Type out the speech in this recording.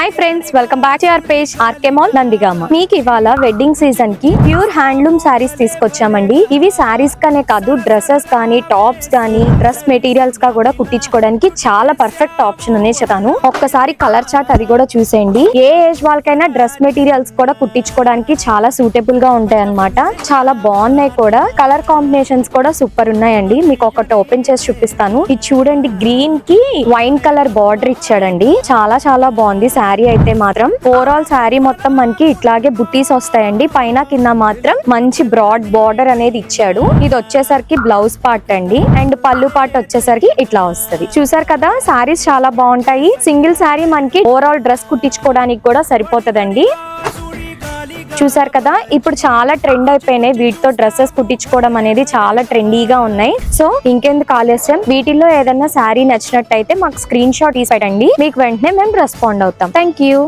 Hi friends, welcome back to our page RK mall Nandigama. మీకు ఇవాళ wedding season కి pure handloom saris తీసుకొచ్చామండి. ఇవి శారీస్ కానే కాదు, డ్రెస్సెస్ కానీ, టాప్స్ కానీ, డ్రెస్ మెటీరియల్స్ గా కూడా కుట్టించుకోవడానికి చాలా పర్ఫెక్ట్ ఆప్షన్ అనే చెప్తాను. ఒక్కసారి కలర్ చార్ట్ అది కూడా చూసేయండి. ఏ ఏజ్ వాళ్ళకైనా డ్రెస్ మెటీరియల్స్ కూడా కుట్టించుకోవడానికి చాలా సూటబుల్ గా ఉంటాయి అన్నమాట. చాలా బాగున్నాయి కూడా. కలర్ కాంబినేషన్స్ కూడా సూపర్ ఉన్నాయండి. మీకు ఒకటి ఓపెన్ చేసి చూపిస్తాను. ఇది చూడండి, గ్రీన్ కి వైన్ కలర్ బార్డర్ ఇచ్చాడండి. చాలా బాగుంది శారీ అయితే మాత్రం. ఓవరాల్ శారీ మొత్తం మనకి ఇట్లాగే బుట్టీస్ వస్తాయండి. పైన కింద మాత్రం మంచి బ్రాడ్ బార్డర్ అనేది ఇచ్చాడు. ఇది వచ్చేసరికి బ్లౌజ్ పార్ట్ అండి. అండ్ పళ్ళు పార్ట్ వచ్చేసరికి ఇట్లా వస్తుంది. చూసారు కదా, శారీస్ చాలా బాగుంటాయి. సింగిల్ శారీ మనకి ఓవరాల్ డ్రెస్ కుట్టించుకోవడానికి కూడా సరిపోతుందండి. చూసారు కదా, ఇప్పుడు చాలా ట్రెండ్ అయిపోయినాయి. వీటితో డ్రెస్సెస్ కుట్టించుకోవడం అనేది చాలా ట్రెండీగా ఉన్నాయి. సో ఇంకెందుకు ఆలస్యం, వీటిల్లో ఏదైనా శారీ నచ్చినట్టయితే మాకు స్క్రీన్ షాట్ తీసి పెట్టండి. మీకు వెంటనే మేము రెస్పాండ్ అవుతాం. Thank you.